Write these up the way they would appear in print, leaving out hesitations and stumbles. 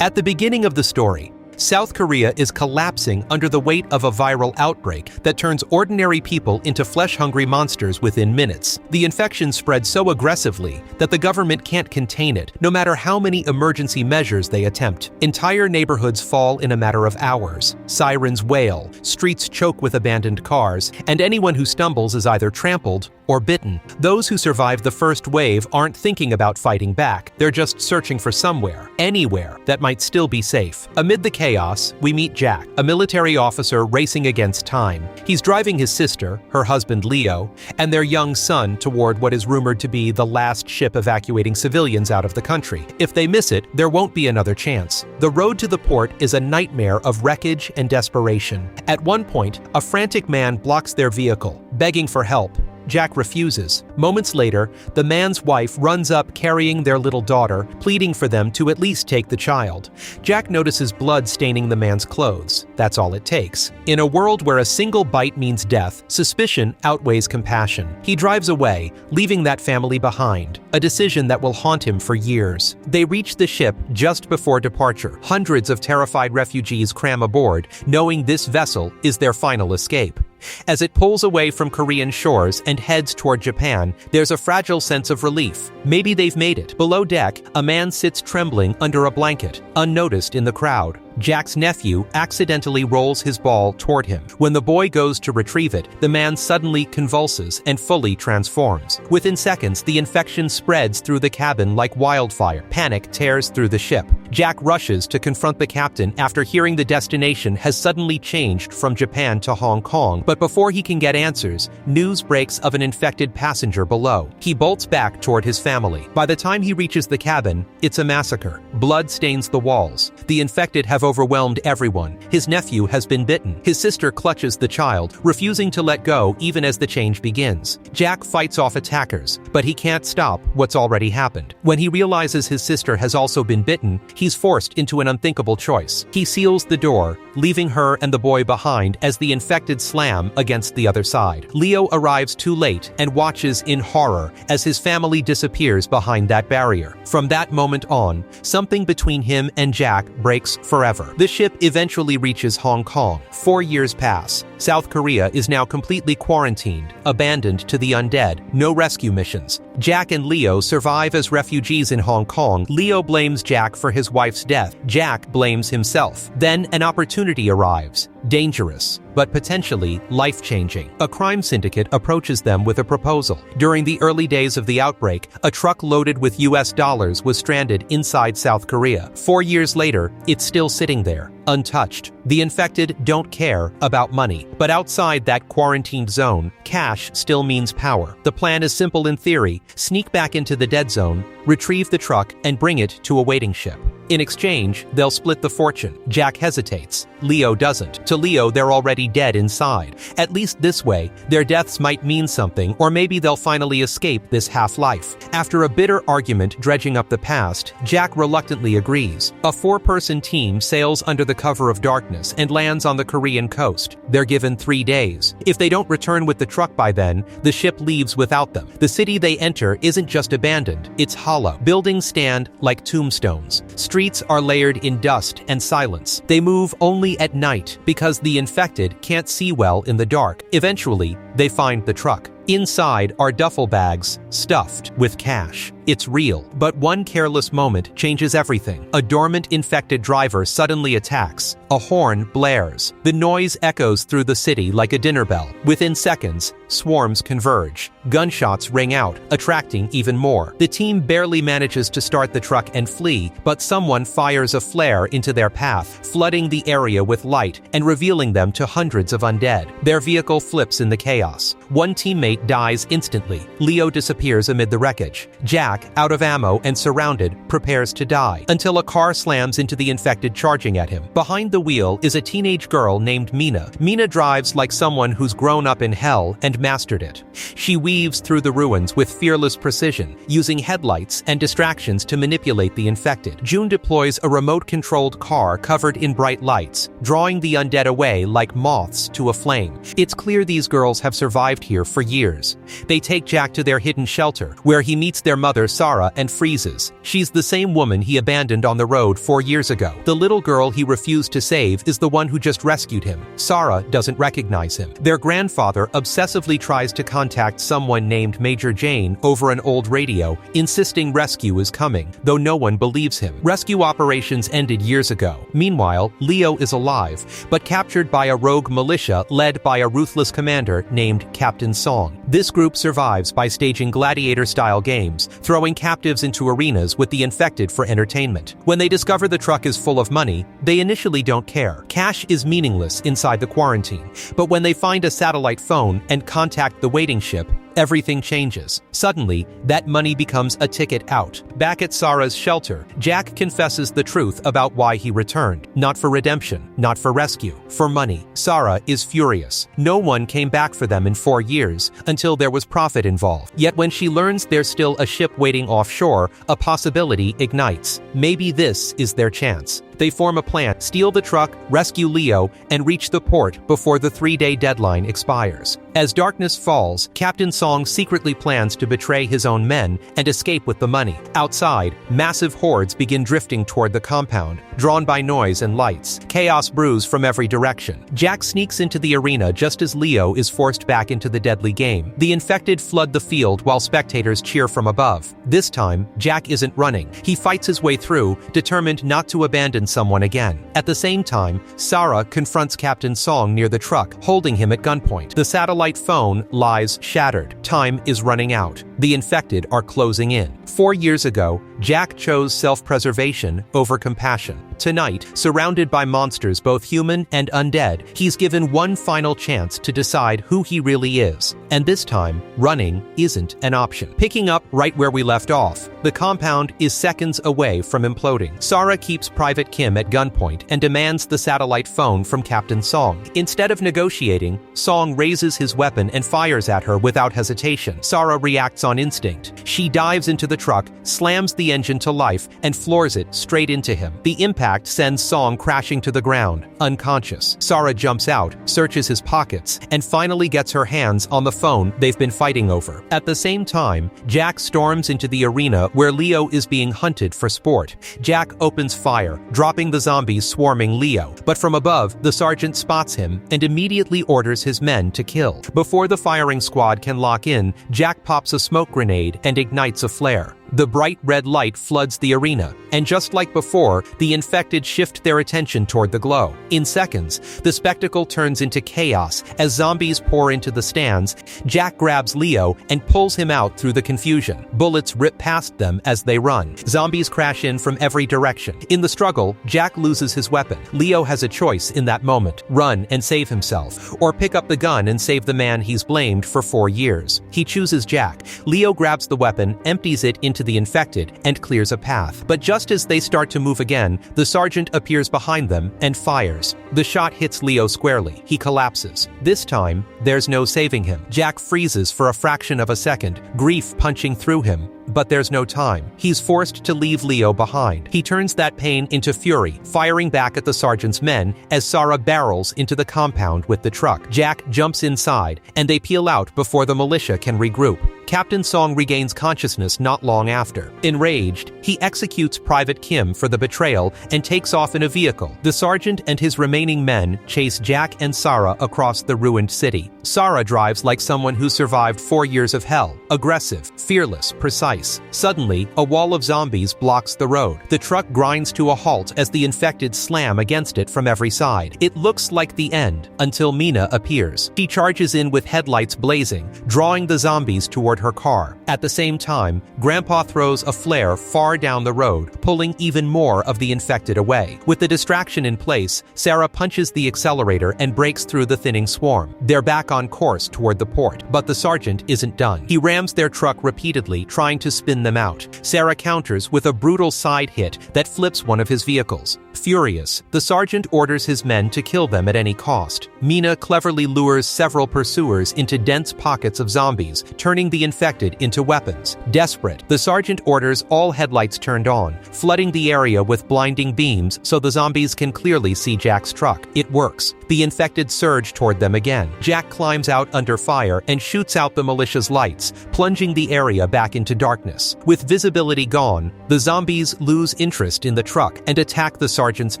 At the beginning of the story, South Korea is collapsing under the weight of a viral outbreak that turns ordinary people into flesh-hungry monsters within minutes. The infection spreads so aggressively that the government can't contain it, no matter how many emergency measures they attempt. Entire neighborhoods fall in a matter of hours. Sirens wail, streets choke with abandoned cars, and anyone who stumbles is either trampled or bitten. Those who survive the first wave aren't thinking about fighting back. They're just searching for somewhere, anywhere, that might still be safe. Amid the chaos, we meet Jack, a military officer racing against time. He's driving his sister, her husband Leo, and their young son toward what is rumored to be the last ship evacuating civilians out of the country. If they miss it, there won't be another chance. The road to the port is a nightmare of wreckage and desperation. At one point, a frantic man blocks their vehicle, begging for help. Jack refuses. Moments later, the man's wife runs up carrying their little daughter, pleading for them to at least take the child. Jack notices blood staining the man's clothes. That's all it takes. In a world where a single bite means death, suspicion outweighs compassion. He drives away, leaving that family behind, a decision that will haunt him for years. They reach the ship just before departure. Hundreds of terrified refugees cram aboard, knowing this vessel is their final escape. As it pulls away from Korean shores and heads toward Japan, there's a fragile sense of relief. Maybe they've made it. Below deck, a man sits trembling under a blanket, unnoticed in the crowd. Jack's nephew accidentally rolls his ball toward him. When the boy goes to retrieve it, the man suddenly convulses and fully transforms. Within seconds, the infection spreads through the cabin like wildfire. Panic tears through the ship. Jack rushes to confront the captain after hearing the destination has suddenly changed from Japan to Hong Kong, but before he can get answers, news breaks of an infected passenger below. He bolts back toward his family. By the time he reaches the cabin, it's a massacre. Blood stains the walls. The infected have overwhelmed everyone. His nephew has been bitten. His sister clutches the child, refusing to let go even as the change begins. Jack fights off attackers, but he can't stop what's already happened. When he realizes his sister has also been bitten, he's forced into an unthinkable choice. He seals the door, leaving her and the boy behind as the infected slam against the other side. Leo arrives too late and watches in horror as his family disappears behind that barrier. From that moment on, something between him and Jack breaks forever. The ship eventually reaches Hong Kong. 4 years pass. South Korea is now completely quarantined, abandoned to the undead. No rescue missions. Jack and Leo survive as refugees in Hong Kong. Leo blames Jack for his wife's death. Jack blames himself. Then an opportunity arrives. Dangerous, but potentially life-changing. A crime syndicate approaches them with a proposal. During the early days of the outbreak, a truck loaded with US dollars was stranded inside South Korea. 4 years later, it's still sitting there, untouched. The infected don't care about money, but outside that quarantined zone, cash still means power. The plan is simple in theory: sneak back into the dead zone, retrieve the truck, and bring it to a waiting ship. In exchange, they'll split the fortune. Jack hesitates. Leo doesn't. To Leo, they're already dead inside. At least this way, their deaths might mean something, or maybe they'll finally escape this half-life. After a bitter argument dredging up the past, Jack reluctantly agrees. A 4-person team sails under the cover of darkness and lands on the Korean coast. They're given 3 days. If they don't return with the truck by then, the ship leaves without them. The city they enter isn't just abandoned, it's hollow. Buildings stand like tombstones. Streets are layered in dust and silence. They move only at night because the infected can't see well in the dark. Eventually, they find the truck. Inside are duffel bags stuffed with cash. It's real, but one careless moment changes everything. A dormant infected driver suddenly attacks. A horn blares. The noise echoes through the city like a dinner bell. Within seconds, swarms converge. Gunshots ring out, attracting even more. The team barely manages to start the truck and flee, but someone fires a flare into their path, flooding the area with light and revealing them to hundreds of undead. Their vehicle flips in the chaos. One teammate dies instantly. Leo disappears amid the wreckage. Jack, out of ammo and surrounded, prepares to die, until a car slams into the infected, charging at him. Behind the wheel is a teenage girl named Mina. Mina drives like someone who's grown up in hell and mastered it. She weaves through the ruins with fearless precision, using headlights and distractions to manipulate the infected. June deploys a remote-controlled car covered in bright lights, drawing the undead away like moths to a flame. It's clear these girls have survived here for years. They take Jack to their hidden shelter, where he meets their mother mother, Sarah, and freezes. She's the same woman he abandoned on the road 4 years ago. The little girl he refused to save is the one who just rescued him. Sarah doesn't recognize him. Their grandfather obsessively tries to contact someone named Major Jane over an old radio, insisting rescue is coming, though no one believes him. Rescue operations ended years ago. Meanwhile, Leo is alive, but captured by a rogue militia led by a ruthless commander named Captain Song. This group survives by staging gladiator-style games, throwing captives into arenas with the infected for entertainment. When they discover the truck is full of money, they initially don't care. Cash is meaningless inside the quarantine, but when they find a satellite phone and contact the waiting ship, everything changes. Suddenly, that money becomes a ticket out. Back at Sarah's shelter, Jack confesses the truth about why he returned. Not for redemption, not for rescue, for money. Sarah is furious. No one came back for them in 4 years, until there was profit involved. Yet when she learns there's still a ship waiting offshore, a possibility ignites. Maybe this is their chance. They form a plan, steal the truck, rescue Leo, and reach the port before the 3-day deadline expires. As darkness falls, Captain Song secretly plans to betray his own men and escape with the money. Outside, massive hordes begin drifting toward the compound, drawn by noise and lights. Chaos brews from every direction. Jack sneaks into the arena just as Leo is forced back into the deadly game. The infected flood the field while spectators cheer from above. This time, Jack isn't running. He fights his way through, determined not to abandon someone again. At the same time, Sarah confronts Captain Song near the truck, holding him at gunpoint. The satellite phone lies shattered. Time is running out. The infected are closing in. 4 years ago, Jack chose self-preservation over compassion. Tonight, surrounded by monsters both human and undead, he's given one final chance to decide who he really is. And this time, running isn't an option. Picking up right where we left off, the compound is seconds away from imploding. Sarah keeps Private Kim at gunpoint and demands the satellite phone from Captain Song. Instead of negotiating, Song raises his weapon and fires at her without hesitation. Sarah reacts on instinct. She dives into the truck, slams the engine to life, and floors it straight into him. The impact sends Song crashing to the ground, unconscious. Sarah jumps out, searches his pockets, and finally gets her hands on the phone they've been fighting over. At the same time, Jack storms into the arena where Leo is being hunted for sport. Jack opens fire, dropping the zombies swarming Leo. But from above, the sergeant spots him and immediately orders his men to kill. Before the firing squad can lock in, Jack pops a smoke grenade and ignites a flare. The bright red light floods the arena, and just like before, the infected shift their attention toward the glow. In seconds, the spectacle turns into chaos as zombies pour into the stands. Jack grabs Leo and pulls him out through the confusion. Bullets rip past them as they run. Zombies crash in from every direction. In the struggle, Jack loses his weapon. Leo has a choice in that moment: run and save himself, or pick up the gun and save the man he's blamed for 4 years. He chooses Jack. Leo grabs the weapon, empties it into the infected, and clears a path. But just as they start to move again, the sergeant appears behind them and fires. The shot hits Leo squarely. He collapses. This time, there's no saving him. Jack freezes for a fraction of a second, grief punching through him. But there's no time. He's forced to leave Leo behind. He turns that pain into fury, firing back at the sergeant's men as Sarah barrels into the compound with the truck. Jack jumps inside, and they peel out before the militia can regroup. Captain Song regains consciousness not long after. Enraged, he executes Private Kim for the betrayal and takes off in a vehicle. The sergeant and his remaining men chase Jack and Sarah across the ruined city. Sarah drives like someone who survived 4 years of hell. Aggressive, fearless, precise. Suddenly, a wall of zombies blocks the road. The truck grinds to a halt as the infected slam against it from every side. It looks like the end, until Mina appears. She charges in with headlights blazing, drawing the zombies toward her car. At the same time, Grandpa throws a flare far down the road, pulling even more of the infected away. With the distraction in place, Sarah punches the accelerator and breaks through the thinning swarm. They're back on course toward the port, but the sergeant isn't done. He rams their truck repeatedly, trying to spin them out. Sarah counters with a brutal side hit that flips one of his vehicles. Furious, the sergeant orders his men to kill them at any cost. Mina cleverly lures several pursuers into dense pockets of zombies, turning the infected into weapons. Desperate, the sergeant orders all headlights turned on, flooding the area with blinding beams so the zombies can clearly see Jack's truck. It works. The infected surge toward them again. Jack climbs out under fire and shoots out the militia's lights, plunging the area back into darkness. darkness. With visibility gone, the zombies lose interest in the truck and attack the sergeant's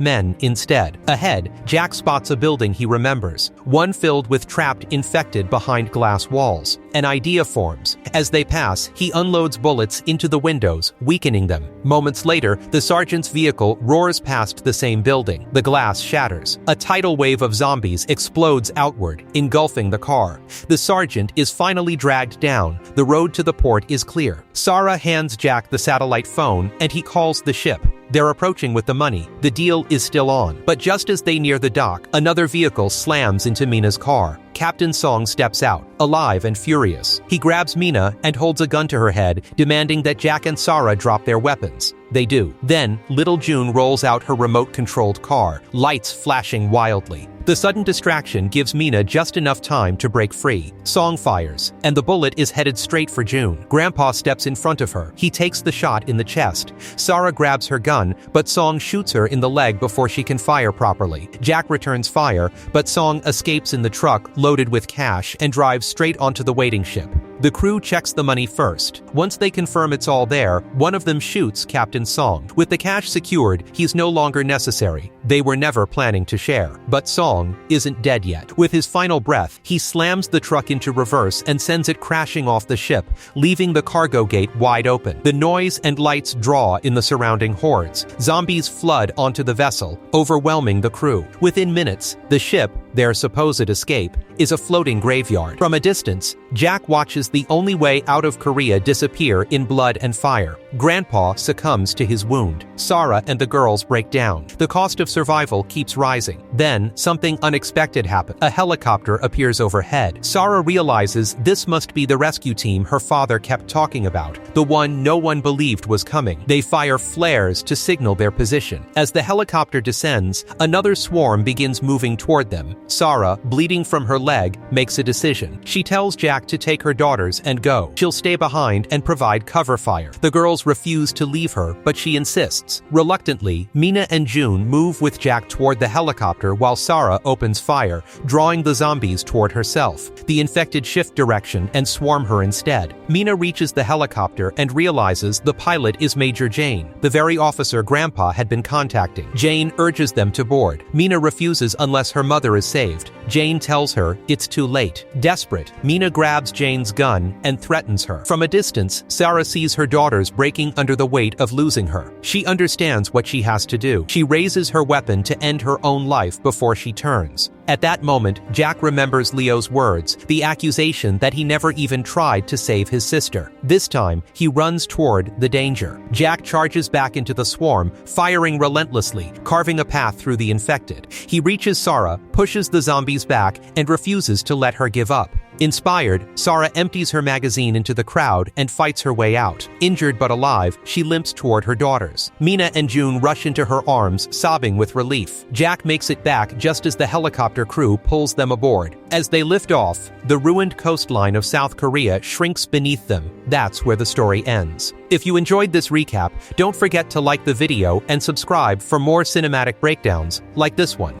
men instead. Ahead, Jack spots a building he remembers, one filled with trapped infected behind glass walls. An idea forms. As they pass, he unloads bullets into the windows, weakening them. Moments later, the sergeant's vehicle roars past the same building. The glass shatters. A tidal wave of zombies explodes outward, engulfing the car. The sergeant is finally dragged down. The road to the port is clear. Sarah hands Jack the satellite phone, and he calls the ship. They're approaching with the money. The deal is still on. But just as they near the dock, another vehicle slams into Mina's car. Captain Song steps out, alive and furious. He grabs Mina and holds a gun to her head, demanding that Jack and Sarah drop their weapons. They do. Then, little June rolls out her remote-controlled car, lights flashing wildly. The sudden distraction gives Mina just enough time to break free. Song fires, and the bullet is headed straight for June. Grandpa steps in front of her. He takes the shot in the chest. Sarah grabs her gun, but Song shoots her in the leg before she can fire properly. Jack returns fire, but Song escapes in the truck loaded with cash and drives straight onto the waiting ship. The crew checks the money first. Once they confirm it's all there, one of them shoots Captain Song. With the cash secured, he's no longer necessary. They were never planning to share. But Song isn't dead yet. With his final breath, he slams the truck into reverse and sends it crashing off the ship, leaving the cargo gate wide open. The noise and lights draw in the surrounding hordes. Zombies flood onto the vessel, overwhelming the crew. Within minutes, the ship, their supposed escape, is a floating graveyard. From a distance, Jack watches the only way out of Korea disappear in blood and fire. Grandpa succumbs to his wound. Sarah and the girls break down. The cost of survival keeps rising. Then, something unexpected happens. A helicopter appears overhead. Sarah realizes this must be the rescue team her father kept talking about, the one no one believed was coming. They fire flares to signal their position. As the helicopter descends, another swarm begins moving toward them. Sarah, bleeding from her leg, makes a decision. She tells Jack to take her daughters and go. She'll stay behind and provide cover fire. The girls refuse to leave her, but she insists. Reluctantly, Mina and June move with Jack toward the helicopter while Sarah opens fire, drawing the zombies toward herself. The infected shift direction and swarm her instead. Mina reaches the helicopter and realizes the pilot is Major Jane, the very officer Grandpa had been contacting. Jane urges them to board. Mina refuses unless her mother is saved. Jane tells her it's too late. Desperate, Mina grabs Jane's gun and threatens her. From a distance, Sarah sees her daughters breaking under the weight of losing her. She understands what she has to do. She raises her weapon to end her own life before she turns. At that moment, Jack remembers Leo's words, the accusation that he never even tried to save his sister. This time, he runs toward the danger. Jack charges back into the swarm, firing relentlessly, carving a path through the infected. He reaches Sarah, pushes the zombies back, and refuses to let her give up. Inspired, Sarah empties her magazine into the crowd and fights her way out. Injured but alive, she limps toward her daughters. Mina and June rush into her arms, sobbing with relief. Jack makes it back just as the helicopter crew pulls them aboard. As they lift off, the ruined coastline of South Korea shrinks beneath them. That's where the story ends. If you enjoyed this recap, don't forget to like the video and subscribe for more cinematic breakdowns like this one.